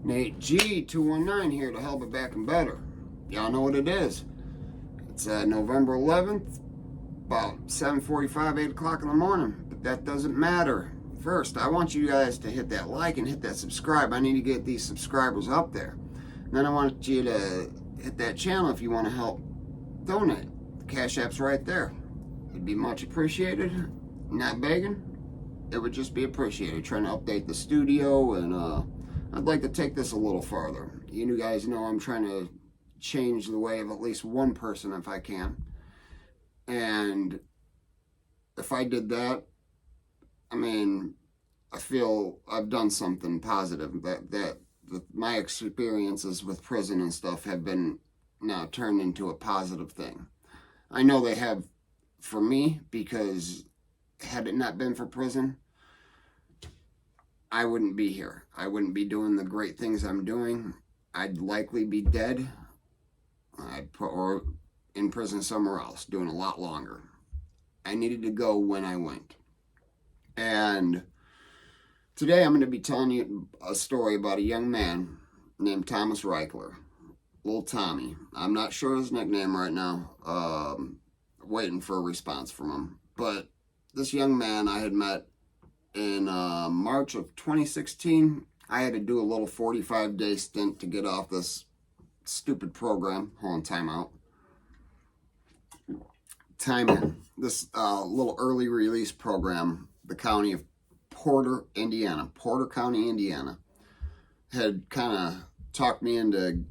Nate G219 here to help it back and better. Y'all know what it is. It's November 11th, about 7:45, 8 o'clock in the morning. But that doesn't matter. First, I want you guys to hit that like and hit that subscribe. I need to get these subscribers up there. And then I want you to hit that channel if you want to help donate. The Cash App's right there. It'd be much appreciated. Not begging. It would just be appreciated. Trying to update the studio, and I'd like to take this a little farther. You guys know I'm trying to change the way of at least one person if I can. And if I did that, I mean, I feel I've done something positive. That my experiences with prison and stuff have been now turned into a positive thing. I know they have for me, because had it not been for prison, I wouldn't be here. I wouldn't be doing the great things I'm doing. I'd likely be dead, or in prison somewhere else, doing a lot longer. I needed to go when I went. And today I'm going to be telling you a story about a young man named Thomas Reichler. Little Tommy. I'm not sure his nickname right now. Waiting for a response from him. But this young man I had met in March of 2016. I had to do a little 45-day stint to get off this stupid program. Hold on, time out. Time in. This little early release program, the county of Porter County, Indiana, had kind of talked me into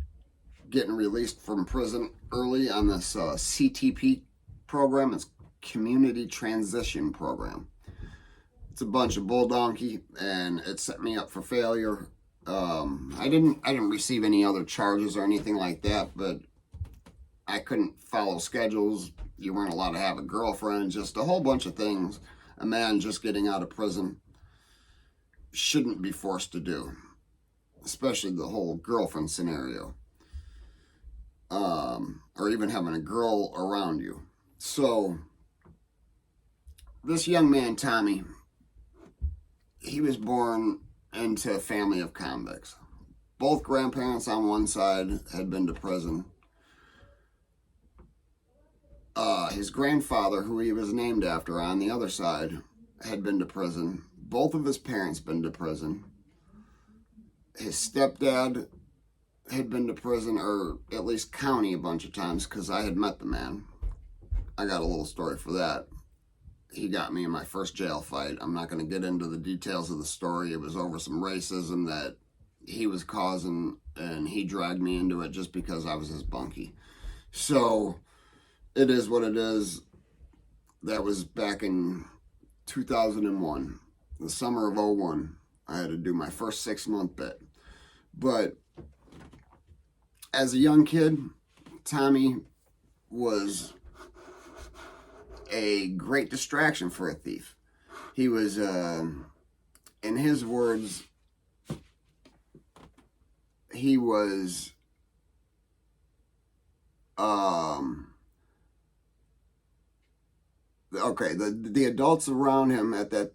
getting released from prison early on this CTP program. It's Community Transition Program. It's a bunch of bull donkey, and it set me up for failure. I didn't receive any other charges or anything like that, but I couldn't follow schedules. You weren't allowed to have a girlfriend, just a whole bunch of things a man just getting out of prison shouldn't be forced to do, especially the whole girlfriend scenario, or even having a girl around you. So this young man, Tommy, he was born into a family of convicts. Both grandparents on one side had been to prison. His grandfather, who he was named after, on the other side, had been to prison. Both of his parents been to prison. His stepdad had been to prison, or at least county, a bunch of times, because I had met the man. I got a little story for that. He got me in my first jail fight. I'm not going to get into the details of the story. It was over some racism that he was causing, and he dragged me into it just because I was his bunkie. So it is what it is. That was back in 2001, the summer of 01. I had to do my first 6-month bit. But as a young kid, Tommy was a great distraction for a thief. He was, in his words, he was, okay, the adults around him at that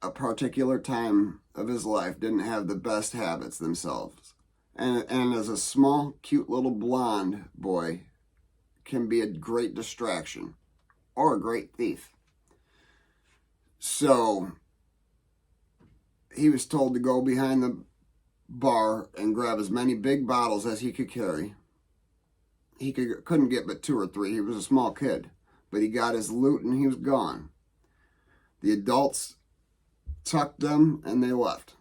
a particular time of his life didn't have the best habits themselves. And as a small, cute little blonde boy can be a great distraction or a great thief. So he was told to go behind the bar and grab as many big bottles as he could carry. He couldn't get but 2 or 3. He was a small kid. But he got his loot and he was gone. The adults tucked them and they left.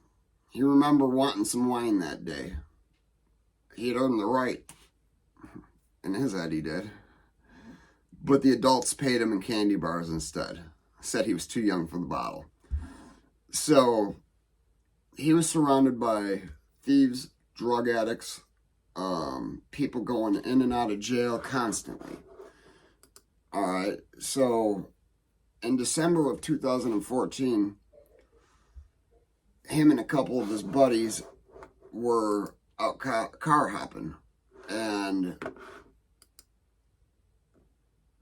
He remembered wanting some wine that day. He had earned the right. In his head he did. But the adults paid him in candy bars instead. Said he was too young for the bottle. So he was surrounded by thieves, drug addicts, people going in and out of jail constantly. All right, so in December of 2014, him and a couple of his buddies were out car hopping, and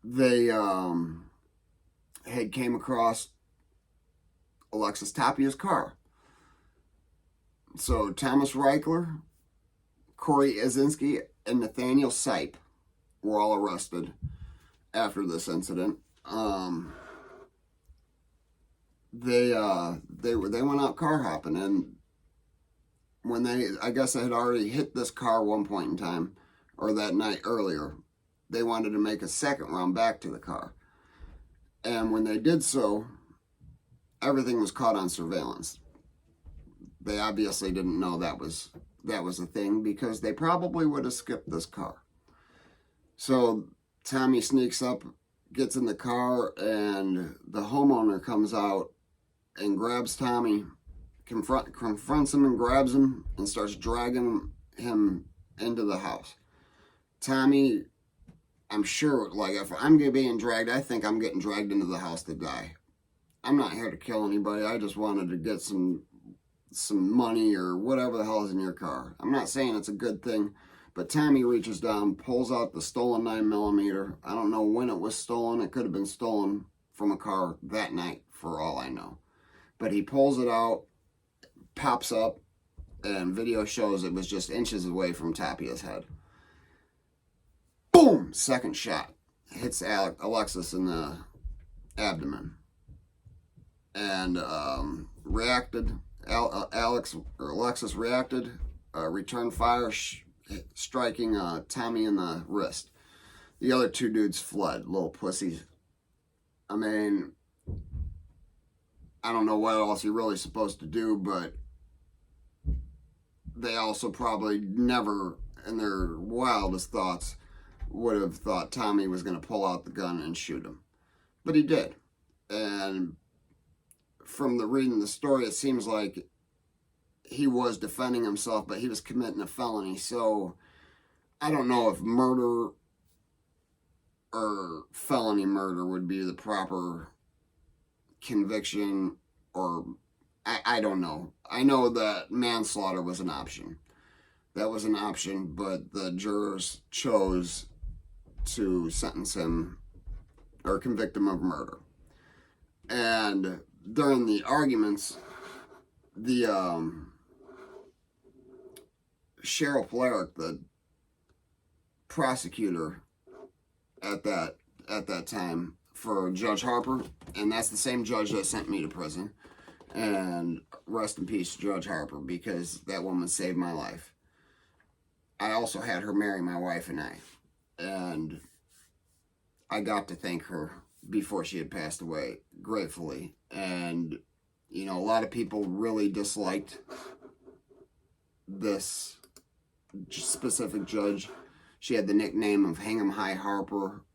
they had came across Alexis Tapia's car. So Thomas Reichler, Corey Azinski, and Nathaniel Sipe were all arrested after this incident. They went out car hopping, and when I guess they had already hit this car one point in time, or that night earlier, they wanted to make a second round back to the car. And when they did so, everything was caught on surveillance. They obviously didn't know that was a thing, because they probably would have skipped this car. So Tommy sneaks up, gets in the car, and the homeowner comes out and grabs Tommy, confronts him and grabs him and starts dragging him into the house. Tommy, I'm sure, like, if I'm being dragged, I think I'm getting dragged into the house to die. I'm not here to kill anybody. I just wanted to get some money or whatever the hell is in your car. I'm not saying it's a good thing, but Tommy reaches down, pulls out the stolen 9mm. I don't know when it was stolen. It could have been stolen from a car that night, for all I know. But he pulls it out, pops up, and video shows it was just inches away from Tapia's head. Boom! Second shot. Hits Alexis in the abdomen. And Alexis reacted, returned fire, striking Tommy in the wrist. The other two dudes fled, little pussies. I mean, I don't know what else you're really supposed to do, but they also probably never, in their wildest thoughts, would have thought Tommy was going to pull out the gun and shoot him. But he did. And from the reading the story, it seems like he was defending himself, but he was committing a felony. So I don't know if murder or felony murder would be the proper conviction, or I don't know. I know that manslaughter was an option. That was an option, but the jurors chose to sentence him or convict him of murder. And during the arguments, the Cheryl Polaric, the prosecutor at that time for Judge Harper, and that's the same judge that sent me to prison. And rest in peace, Judge Harper, because that woman saved my life. I also had her marry my wife and I, and I got to thank her before she had passed away, gratefully. And, you know, a lot of people really disliked this specific judge. She had the nickname of Hang 'em High Harper,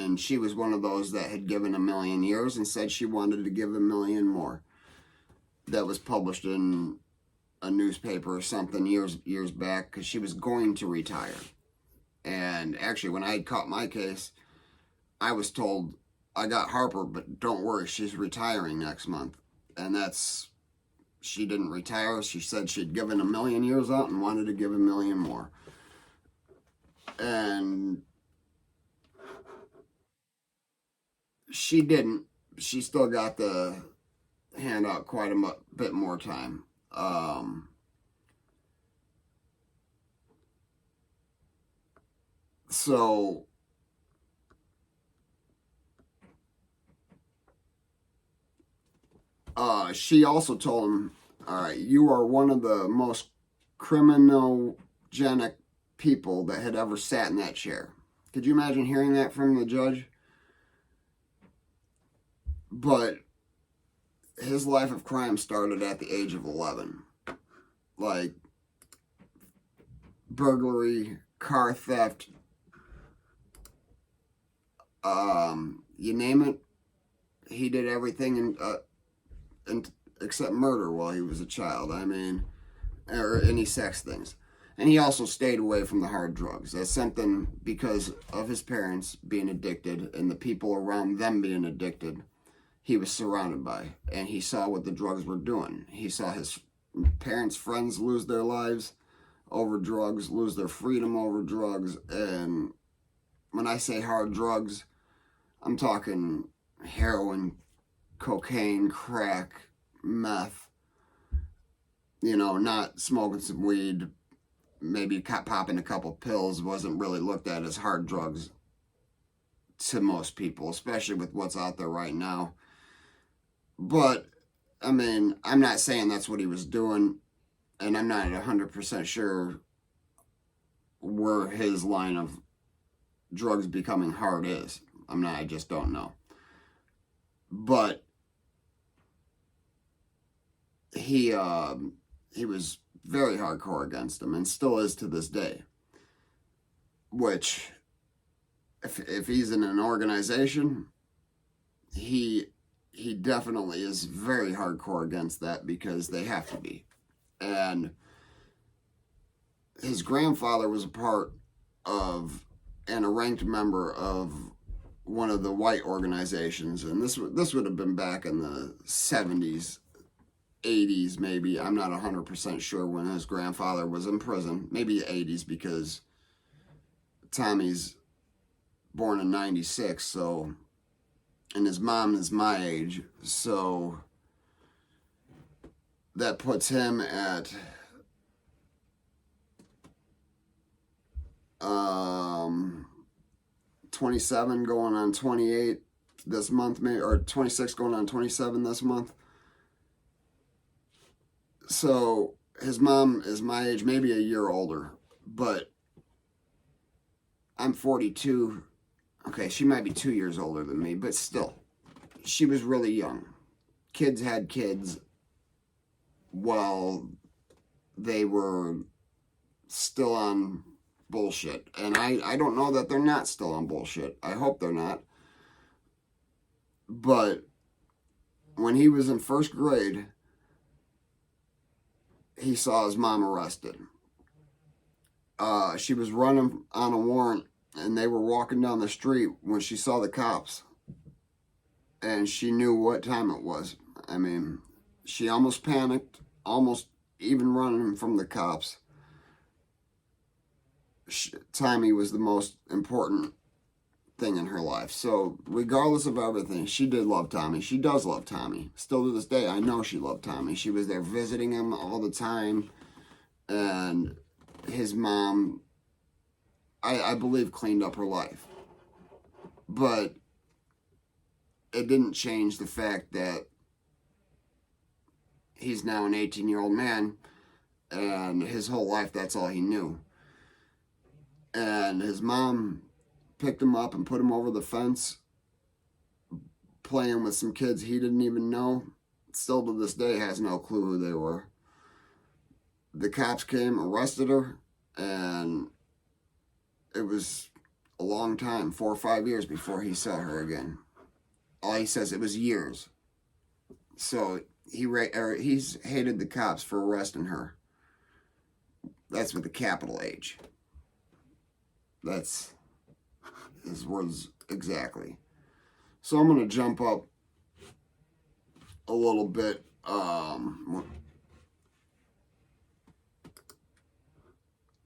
and she was one of those that had given 1,000,000 years and said she wanted to give 1,000,000 more. That was published in a newspaper or something years back, because she was going to retire. And actually, when I had caught my case, I was told, I got Harper, but don't worry, she's retiring next month. And she didn't retire. She said she'd given 1,000,000 years out and wanted to give 1,000,000 more. And she didn't. She still got the handout quite a bit more time. So she also told him, all right, you are one of the most criminogenic people that had ever sat in that chair. Could you imagine hearing that from the judge? But his life of crime started at the age of 11. Like, burglary, car theft, you name it, he did everything except murder while he was a child. I mean, or any sex things. And he also stayed away from the hard drugs. That's something because of his parents being addicted and the people around them being addicted, he was surrounded by. And he saw what the drugs were doing. He saw his parents' friends lose their lives over drugs, lose their freedom over drugs. And when I say hard drugs, I'm talking heroin, cocaine, crack, meth, You know, not smoking some weed, maybe popping a couple pills wasn't really looked at as hard drugs to most people, especially with what's out there right now. But, I mean, I'm not saying that's what he was doing, and I'm not 100% sure where his line of drugs becoming hard is. I just don't know. But he was very hardcore against him and still is to this day. Which, if he's in an organization, he definitely is very hardcore against that because they have to be. And his grandfather was a part of and a ranked member of one of the white organizations, and this would have been back in the 70s, 80s maybe. I'm not 100% sure when his grandfather was in prison. Maybe 80s because Tommy's born in 96, so, and his mom is my age, so that puts him at 27 going on 28 this month, maybe, or 26 going on 27 this month. So his mom is my age, maybe a year older, but I'm 42. Okay, she might be 2 years older than me, but still, she was really young. Kids had kids while they were still on bullshit. And I don't know that they're not still on bullshit. I hope they're not. But when he was in first grade, he saw his mom arrested. She was running on a warrant, and they were walking down the street when she saw the cops. And she knew what time it was. I mean, she almost panicked, almost even running from the cops. Tommy was the most important thing in her life. So regardless of everything, she did love Tommy. She does love Tommy. Still to this day, I know she loved Tommy. She was there visiting him all the time. And his mom, I believe, cleaned up her life. But it didn't change the fact that he's now an 18-year-old man, and his whole life, that's all he knew. And his mom picked him up and put him over the fence, playing with some kids he didn't even know. Still to this day has no clue who they were. The cops came, arrested her, and it was a long time, 4 or 5 years before he saw her again. All he says, it was years. So he's hated the cops for arresting her. That's with a capital H. That's his words exactly. So I'm going to jump up a little bit.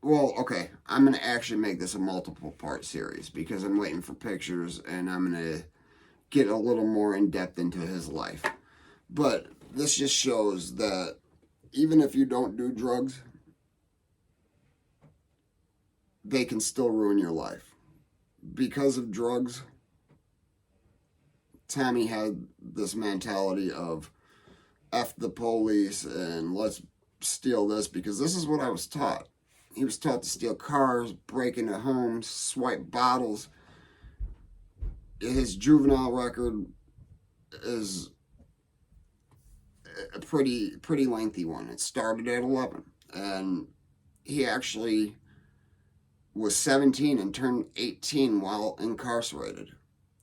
Well, okay. I'm going to actually make this a multiple part series because I'm waiting for pictures and I'm going to get a little more in depth into his life. But this just shows that even if you don't do drugs, they can still ruin your life. Because of drugs, Tommy had this mentality of F the police and let's steal this because this is what I was taught. He was taught to steal cars, break into homes, swipe bottles. His juvenile record is a pretty lengthy one. It started at 11. And he actually was 17 and turned 18 while incarcerated.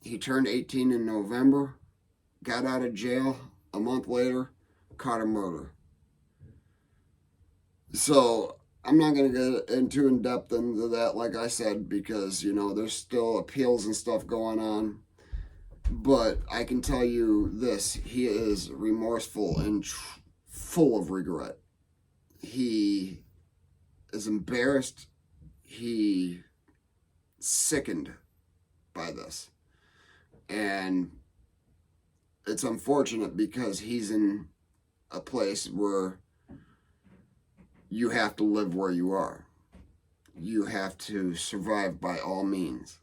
He turned 18 in November, got out of jail a month later, caught a murder. So I'm not going to get into in depth into that, like I said, because, you know, there's still appeals and stuff going on. But I can tell you this, he is remorseful and full of regret. He is embarrassed. He sickened by this. And it's unfortunate because he's in a place where you have to live where you are. You have to survive by all means.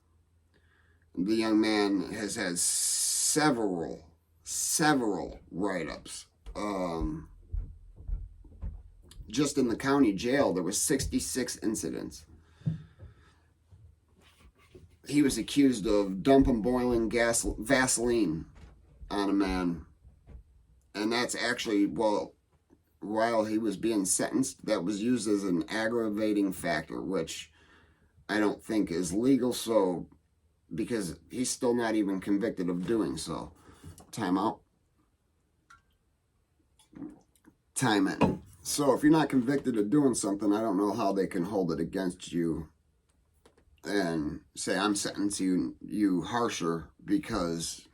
The young man has had several write-ups. Just in the county jail, there was 66 incidents. He was accused of dumping boiling Vaseline on a man. And that's actually, well, while he was being sentenced, that was used as an aggravating factor, which I don't think is legal, so, because he's still not even convicted of doing so. Time out. Time in. So if you're not convicted of doing something, I don't know how they can hold it against you and say, I'm sentencing you harsher because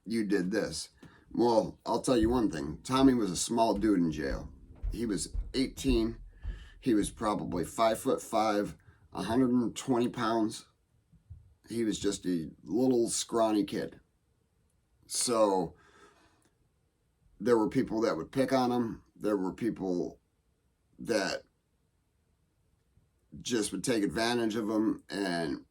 you did this. Well, I'll tell you one thing. Tommy was a small dude in jail. He was 18. He was probably 5'5", 120 pounds. He was just a little scrawny kid. So there were people that would pick on him. There were people that just would take advantage of him. And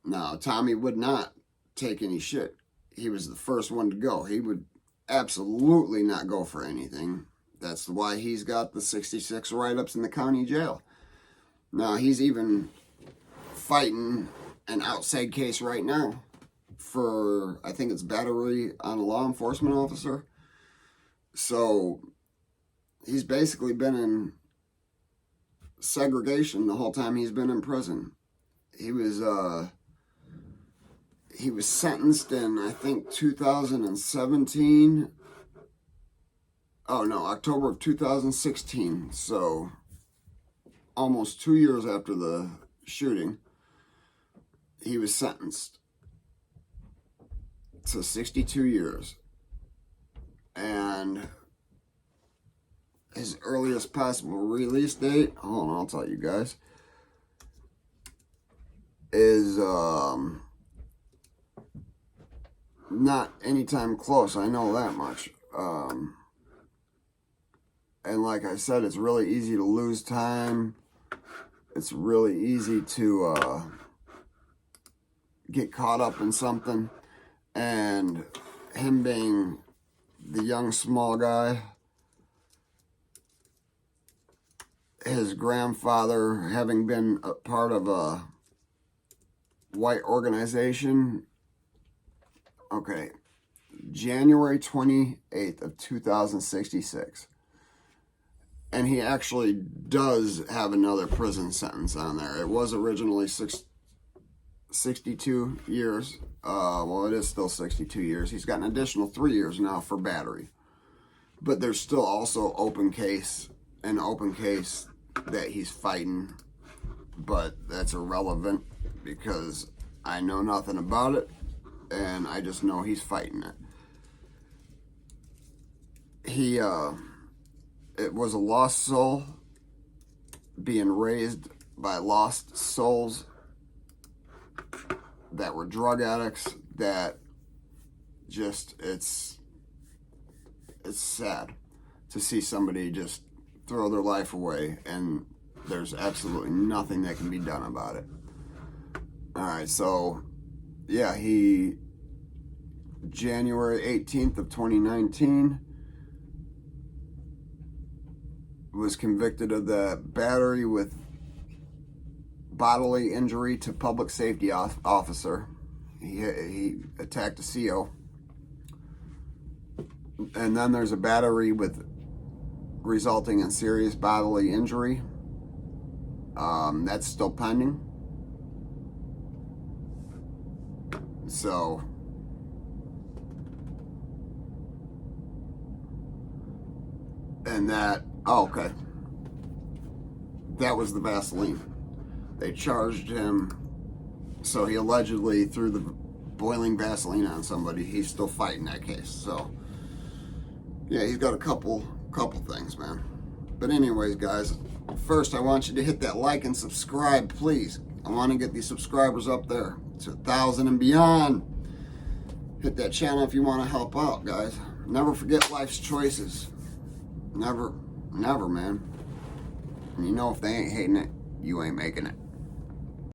no, Tommy would not take any shit. He was the first one to go. He would absolutely not go for anything. That's why he's got the 66 write-ups in the county jail. Now, he's even fighting an outside case right now for, I think it's battery on a law enforcement officer. So he's basically been in segregation the whole time he's been in prison. He was sentenced in, I think, 2017. Oh no, October of 2016. So almost 2 years after the shooting, he was sentenced to 62 years. And his earliest possible release date, hold on, I'll tell you guys, is not anytime close. I know that much. And like I said, it's really easy to lose time. It's really easy to get caught up in something. And him being the young small guy, his grandfather having been a part of a white organization. Okay, January 28th of 2066. And he actually does have another prison sentence on there. It was originally 62 years. Well, it is still 62 years. He's got an additional 3 years now for battery. But there's still also an open case that he's fighting. But that's irrelevant because I know nothing about it. And I just know he's fighting it. It was a lost soul being raised by lost souls that were drug addicts, that just, it's sad to see somebody just throw their life away and there's absolutely nothing that can be done about it. Alright, so yeah, January 18th of 2019 was convicted of the battery with bodily injury to public safety officer. He attacked a CO. And then there's a battery with resulting in serious bodily injury. That's still pending. So and that, oh, okay, that was the Vaseline. They charged him, so he allegedly threw the boiling Vaseline on somebody. He's still fighting that case. So yeah, he's got a couple things, man. But anyways, guys, first I want you to hit that like and subscribe, please. I want to get these subscribers up there to 1,000 and beyond. Hit that channel if you want to help out, guys. Never forget life's choices. Never, man. And you know if they ain't hating it, you ain't making it.